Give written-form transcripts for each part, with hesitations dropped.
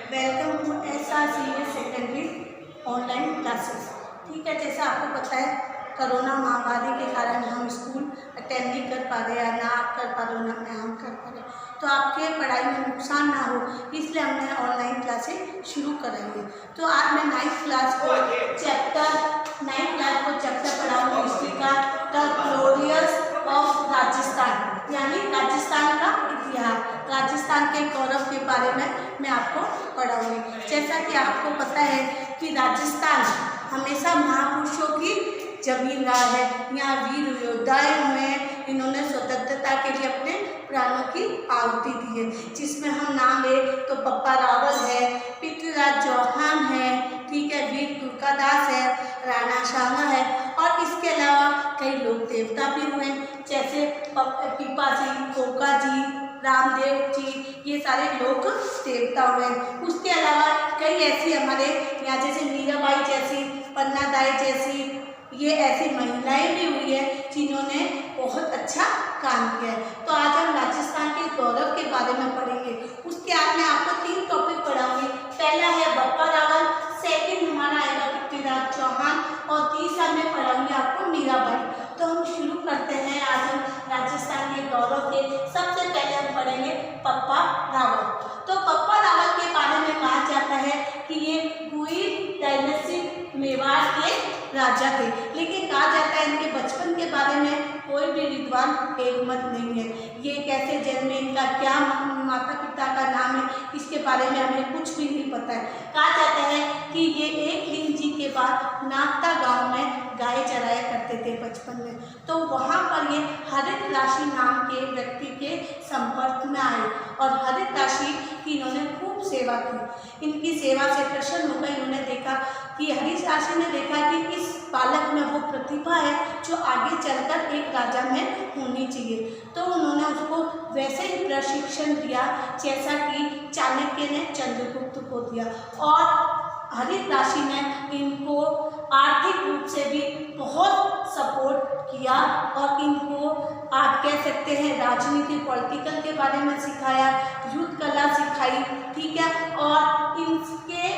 Welcome to SRCS secondary online classes. ठीक है, जैसा आपको पता है कोरोना महामारी के कारण हम स्कूल अटेंड नहीं कर पा रहे, या ना आप कर पा रहे हो ना मैं हम कर पा रहे, तो आपके पढ़ाई में नुकसान ना हो इसलिए हमने ऑनलाइन क्लासेस शुरू कराई है। तो आज मैं 9th क्लास को चैप्टर पढ़ाऊँगी हिस्ट्री का, द ग्लोरियस ऑफ राजस्थान, यानी राजस्थान का इतिहास, राजस्थान के गौरव के बारे में मैं आपको पढ़ाऊंगी। जैसा कि आपको पता है कि राजस्थान हमेशा महापुरुषों की जमीन रहा है। यहाँ वीर योद्धाएं हुए हैं, इन्होंने स्वतंत्रता के लिए अपने प्राणों की आहुति दी है। जिसमें हम नाम ले तो पप्पा रावल है, पृथ्वीराज चौहान है, ठीक है, वीर तुर्कादास है, राणा सांगा है, और इसके अलावा कई लोक देवता भी हुए जैसे पीपा जी, कोका जी, रामदेव जी, ये सारे लोक देवता हुए। उसके अलावा कई ऐसी हमारे यहाँ जैसे मीराबाई जैसी, पन्नादाई जैसी, ये ऐसी महिलाएं भी हुई है जिन्होंने बहुत अच्छा काम किया है। तो आज हम राजस्थान के गौरव के बारे में पढ़ेंगे। उसके बाद मैं आपको 3 टॉपिक पढ़ाऊंगी। पहला है बप्पा रावल, सेकंड हमारा आएगा पृथ्वीराज चौहान, और तीसरा मैं पढ़ाऊंगी आपको मीराबाई। तो हम शुरू करते हैं आज हम राजस्थान के गौरव के। सबसे पहले हम पढ़ेंगे पप्पा रावल। तो पप्पा रावल के बारे में कहा जाता है कि ये गुइल डायनेस्टी मेवाड़ के राजा थे, लेकिन कहा जाता है इनके बचपन के बारे में कोई भी विद्वान एकमत नहीं है। ये कैसे जन्मे, इनका क्या माता पिता का नाम है, इसके बारे में हमें कुछ भी नहीं पता है। कहा जाता है कि ये एक लिंग जी के बाद नागता गांव में गाय चराया करते थे बचपन में। तो वहाँ पर ये हरित राशि नाम के व्यक्ति के संपर्क में आए, और हरित राशि की इन्होंने खूब सेवा की। इनकी सेवा से प्रसन्न होकर इन्होंने देखा कि हरित राशि ने देखा कि इस बालक में वो प्रतिभा है जो आगे चलकर एक राजा में होनी चाहिए। तो उन्होंने उसको वैसे ही प्रशिक्षण दिया जैसा कि चाणक्य ने चंद्रगुप्त को दिया, और हरित राशि ने इनको आर्थिक रूप से भी बहुत सपोर्ट किया, और इनको आप कह सकते हैं राजनीति पॉलिटिकल के बारे में सिखाया, युद्ध कला सिखाई, ठीक है। और इनके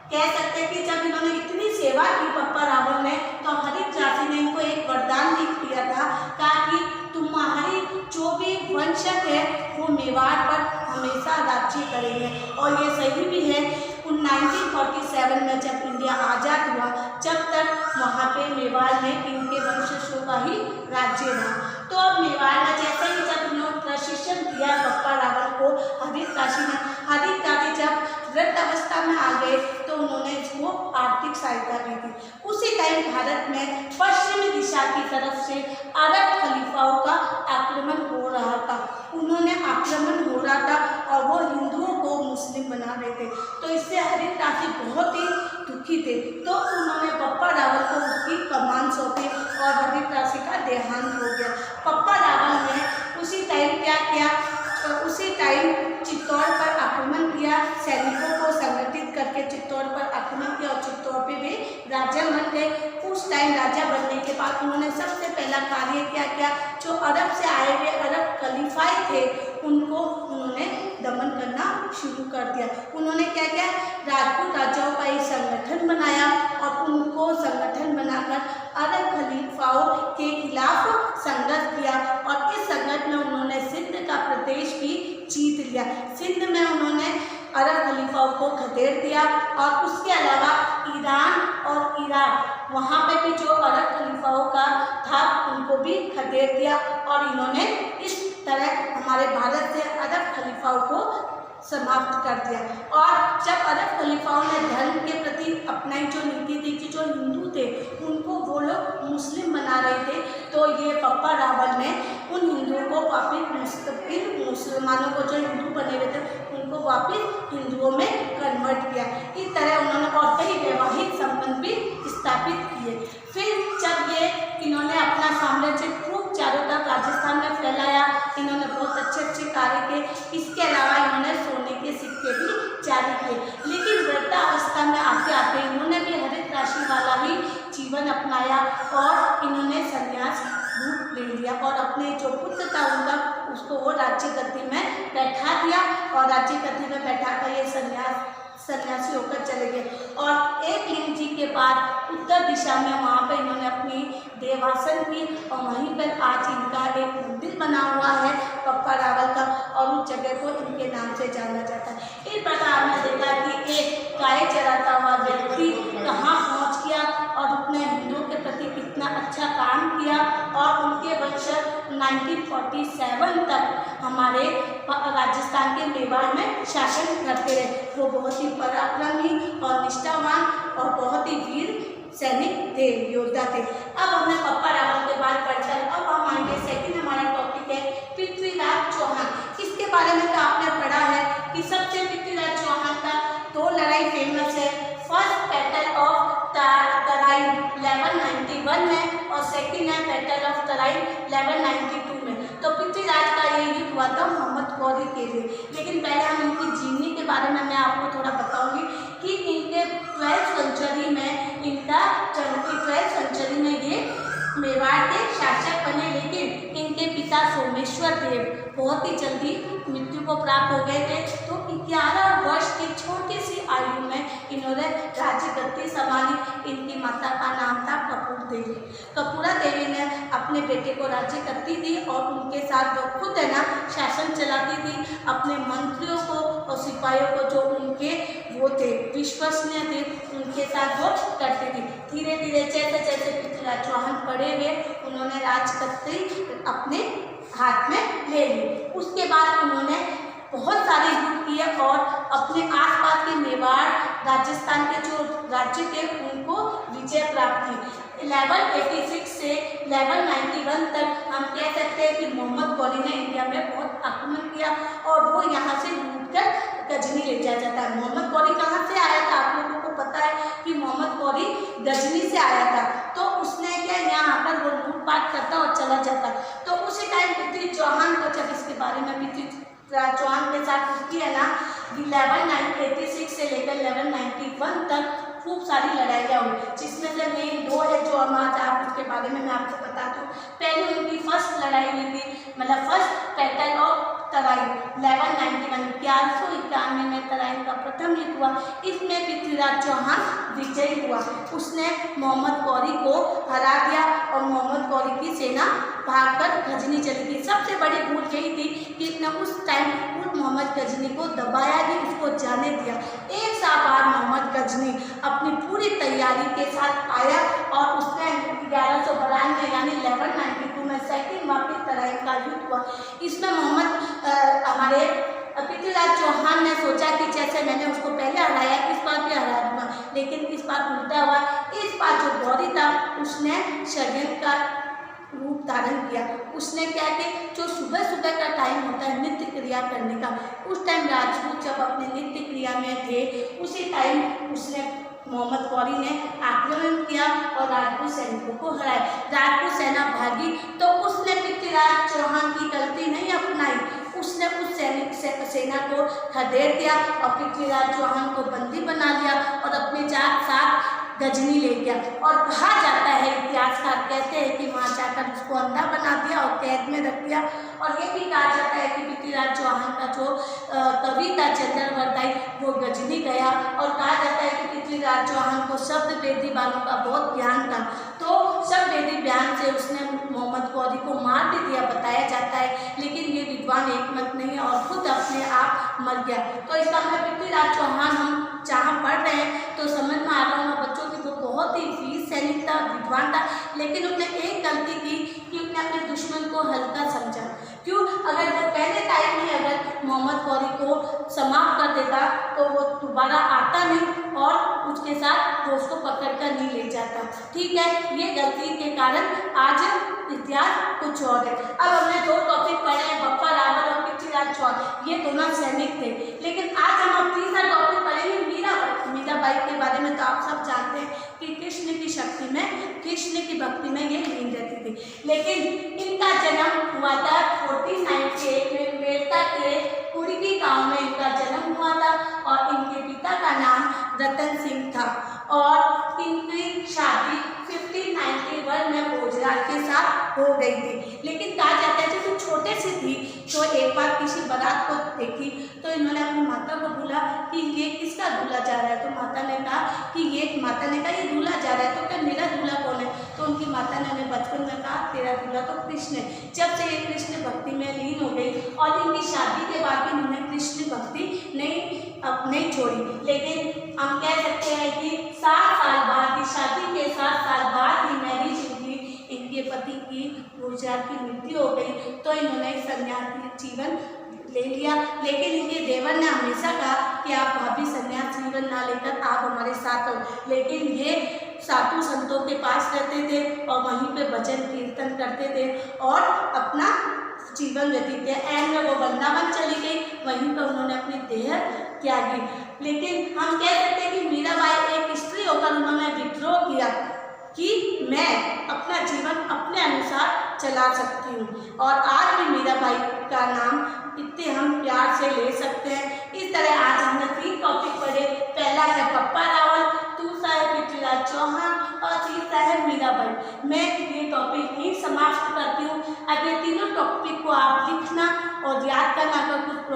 कह सकते हैं कि जब इन्होंने इतनी सेवा की पप्पा रावल ने, तो हरित राशि ने इनको एक वरदान लिख दिया था, कहा कि तुम्हारी जो भी वंशज है वो मेवाड़ पर हमेशा राज्य करेंगे। और ये सही भी है। 1947 में जब इंडिया आज़ाद हुआ, जब तक वहाँ पे मेवाड़ में इनके वंशजों का ही राज्य रहा। तो अब मेवाड़ में जैसे ही जब इन्होंने प्रशिक्षण दिया पप्पा रावल को हरित राशि ने, हरित राशि जब वृद्ध अवस्था में आ गए तो उन्होंने इसको आर्थिक सहायता दी थी। उसी टाइम भारत में पश्चिमी दिशा की तरफ से अरब खलीफाओं का आक्रमण हो रहा था। उन्होंने आक्रमण हो रहा था और वो हिंदुओं को मुस्लिम बना रहे थे। तो इससे हरित राशि बहुत ही दुखी थे। तो उन्होंने पप्पा रावल को उसकी कमान सौंपी और हरित राशि का देहांत हो गया। पप्पा रावल ने उसी टाइम क्या किया, उसी टाइम चित्तौड़ पर आक्रमण किया, सैनिकों को संगठित करके चित्तौड़ पर आक्रमण किया और चित्तौड़ पे भी राजा बन गए। उस टाइम राजा बनने के बाद उन्होंने सबसे पहला कार्य क्या किया, जो अरब से आए हुए अरब खलीफाई थे उनको उन्होंने दमन करना शुरू कर दिया। उन्होंने क्या किया, राजपूत राजाओं का एक संगठन बनाया और उनको संगठन बनाकर अरब खलीफाओं के खिलाफ संघर्ष किया, और इस संघर्ष में उन्होंने सिंध का प्रदेश भी जीत लिया। सिंध में उन्होंने अरब खलीफाओं को खदेड़ दिया, और उसके अलावा ईरान और इराक वहाँ पे भी जो अरब खलीफाओं का था उनको भी खदेड़ दिया, और इन्होंने इस तरह हमारे भारत से अरब खलीफाओं को समाप्त कर दिया। और जब अरब खलीफाओं ने धर्म के प्रति अपनाई जो नीति थी कि जो हिंदू थे उनको वो लोग मुस्लिम बना रहे थे, तो ये पप्पा रावल ने उन हिंदुओं को वापिस मुसलमानों को जो हिंदू बने हुए थे उनको वापिस हिंदुओं में कन्वर्ट किया। इस तरह उन्होंने और कई वैवाहिक संबंध भी स्थापित किए। फिर जब ये इन्होंने अपना साम्राज्य खूब चारों तरफ राजस्थान में फैलाया, इन्होंने बहुत अच्छे अच्छे कार्य किए। इसके अलावा इन्होंने सोने के सिक्के भी जारी किए, लेकिन वृद्धावस्था में आते आते इन्होंने भी हरित राशि वाला ही जीवन अपनाया और इन्होंने संन्यास रूप ले लिया, और अपने जो पुत्र था उनका उसको वो राज्य गद्दी में बैठा दिया, और राज्य गद्दी में बैठा कर ये संन्यास सन्यासी होकर चले गए। और एक लिंग जी के बाद उत्तर दिशा में वहाँ पे इन्होंने अपनी देवासन की और वहीं पर आज इनका एक मंदिर बना हुआ है पप्पा रावल का, और उस जगह को इनके नाम से जाना जाता है। इस प्रकार हमने देखा कि एक गाय चराता हुआ व्यक्ति कहाँ पहुँच गया और अपने हिंदुओं के प्रति कितना अच्छा काम किया, और उनके वंशज 1947 तक हमारे राजस्थान के मेवाड़ में शासन करते रहे। वो बहुत ही पराक्रमी और निष्ठावान और बहुत ही वीर सैनिक थे, योद्धा थे। अब हमने पप्पा रावल के बाद पढ़कर अब हम आएंगे सेकंड हमारा टॉपिक है पृथ्वीराज चौहान। इसके बारे में तो आपने पढ़ा है कि सबसे पृथ्वीराज चौहान का 2 लड़ाई फेमस है। फर्स्ट बैटल ऑफ तराइन 1191 में और सेकंड है बैटल ऑफ तराइन 1192 में। तो पृथ्वीराज का ये युद्ध हुआ था मोहम्मद गौरी के लिए। लेकिन पहले हम इनकी जीवनी के बारे में मैं आपको थोड़ा बताऊंगी कि इनके 12th सेंचुरी में इनका 12th सेंचुरी में ये मेवाड़ के शासक बने, लेकिन इनके पिता सोमेश्वर देव बहुत ही जल्दी मृत्यु को प्राप्त हो गए थे। तो 11 वर्ष की छोटी सी आयु में इन्होंने राज्य गद्दी संभाली। इनकी माता का नाम था कपूर देवी। कपूरा देवी ने अपने बेटे को राज्य गद्दी दी और उनके साथ वो खुद है ना शासन चलाती थी। अपने मंत्रियों को और सिपाहियों को जो उनके वो थे विश्वसनीय थे उनके साथ वो करती थी। धीरे धीरे जैसे जैसे पृथ्वीराज चौहान बड़े हुए उन्होंने राजगद्दी अपने हाथ में ले ली। उसके बाद उन्होंने बहुत सारे युद्ध किए और अपने आसपास के मेवाड़ राजस्थान के जो राज्य थे उनको विजय प्राप्त की। 1186 से 1191 तक हम कह सकते हैं कि मोहम्मद गौरी ने इंडिया में बहुत आक्रमण किया और वो यहाँ से लूटकर गजनी ले जाया जाता है। मोहम्मद गौरी कहाँ से आया था? आप लोगों को पता है कि मोहम्मद गौरी गजनी से आया था। तो उसने क्या यहाँ आकर वो लूटपाट करता और चला जाता। तो उसी टाइम पृथ्वी चौहान को जब इसके बारे में पृथ्वीराज चौहान के साथ उसकी है ना 1186 से लेकर 1191 तक खूब सारी लड़ाइयाँ हुई, जिसमें से मेन 2 है जो हम आज आप उसके बारे में मैं आपको बताता हूँ। पहले उनकी फर्स्ट लड़ाई हुई थी, मतलब फर्स्ट बैटल ऑफ तराइन 1191 में तराइन का प्रथम युद्ध हुआ। इसमें पृथ्वीराज चौहान विजयी हुआ। उसने मोहम्मद गौरी को हरा दिया और मोहम्मद गौरी की सेना भागकर गजनी चली गई। सबसे बड़ी भूल यही थी कि इसने उस टाइम मोहम्मद गजनी को दबाया नहीं, उसको जाने दिया। एक साल बाद मोहम्मद गजनी अपनी पूरी तैयारी के साथ आया और उसने 1192 में यानी 1192 में सेकंड वापिस तराइन का युद्ध हुआ। इसमें हमारे पृथ्वीराज चौहान ने सोचा कि जैसे मैंने उसको पहले हराया इस बार भी हरा दूंगा, लेकिन इस बार उल्टा हुआ। इस बार जो गौरी था उसने षड्यंत्र का रूप धारण किया। उसने क्या कि जो सुबह सुबह का टाइम होता है नृत्य क्रिया करने का, उस टाइम राजपूत जब अपने नृत्य क्रिया में थे उसी टाइम उसने मोहम्मद गौरी ने आक्रमण किया और राजपूत सैनिकों को हराया। राजपूत सेना भागी तो उसने पृथ्वीराज चौहान की गलती नहीं अपनाई, उसने उस सेना को खदेड़ दिया और पृथ्वीराज चौहान को बंदी बना लिया और अपने साथ गजनी ले गया। और कहा जाता है, इतिहासकार कहते हैं कि वहाँ जाकर उसको अंधा बना दिया और कैद में रख दिया। और ये भी कहा जाता है कि पृथ्वीराज चौहान का जो कवि था चंद्रवर्दाई वो गजनी गया और कहा जाता है कि पृथ्वीराज चौहान को शब्द वेदी वालों का बहुत ज्ञान था। तो शब्द वेदी ज्ञान से उसने मोहम्मद गौरी को मार भी दिया बताया जाता है, लेकिन ये विद्वान एकमत नहीं है और खुद अपने आप मर गया। तो इसका मतलब पृथ्वीराज चौहान हम जहाँ पढ़ रहे हैं तो समझ में आ रहा होगा बच्चों की वो बहुत ही वीर सैनिक था, विद्वान था, लेकिन उसने एक गलती की कि उसने अपने दुश्मन को हल्का समझा। क्यों? अगर वो पहले टाइम में अगर मोहम्मद गौरी को समाप्त कर देता तो वो दोबारा आता नहीं और उसके साथ वो उसको पकड़ कर नहीं ले जाता। ठीक है, ये गलती के कारण आज इतिहास कुछ और है। अब हमने 2 टॉपिक पढ़े हैं, बप्पा रावल और पृथ्वीराज चौहान, ये दोनों सैनिक थे। लेकिन आज हम तीसरा टॉपिक पढ़ेंगे मीराबाई के बारे में। तो आप सब जानते हैं कि कृष्ण की शक्ति में, कृष्ण की भक्ति में ये लीन रहती थी। लेकिन इनका जन्म हुआ था 1498 में मेरठा के कुड़की गांव में इनका जन्म हुआ था और इनके पिता का नाम रतन सिंह था और इनकी शादी 1591 में भोजराज के साथ हो गई थी। लेकिन कहा जाता है कि छोटे से थी तो एक बार किसी बारात को देखी तो इन्होंने अपनी माता को बोला कि ये किसका दूल्हा जा रहा है। तो माता ने कहा ये दूल्हा जा रहा है, तो क्या मेरा दूल्हा कौन है। तो उनकी माता ने उन्हें बचपन में कहा तेरा दूल्हा तो कृष्ण है। जब से ये कृष्ण भक्ति में लीन हो गई और इनकी शादी के बाद भी इन्होंने कृष्ण भक्ति नहीं छोड़ी। लेकिन हम कह सकते हैं कि 7 साल बाद की शादी के 7 साल बाद ही मैरिज हुई, इनके पति की गुजरात की मृत्यु हो गई। तो इन्होंने सन्यासी जीवन ले लिया। लेकिन इनके देवर ने हमेशा कहा कि आप भाभी सन्यास जीवन ना लेकर आप हमारे साथ हो। लेकिन ये साधु संतों के पास रहते थे और वहीं पे भजन कीर्तन करते थे और अपना जीवन व्यतीत किया। एंड में वो वृंदावन चली गई, वहीं पर उन्होंने अपनी देह त्यागी। लेकिन हम कह सकते हैं कि मीराबाई एक स्त्री होकर उन्होंने विद्रोह किया कि मैं अपना जीवन अपने अनुसार चला सकती हूँ। और आज भी मीराबाई का नाम इतने हम प्यार से ले सकते हैं। इस तरह आज हमने 3 टॉपिक पढ़े। पहला है पप्पा रावल, दूसरा है पृथ्वीराज चौहान और तीसरा है मीराबाई। मैं ये टॉपिक ही समाप्त करती हूँ। अगले तीनों टॉपिक को आप लिखना और याद करना, अगर कुछ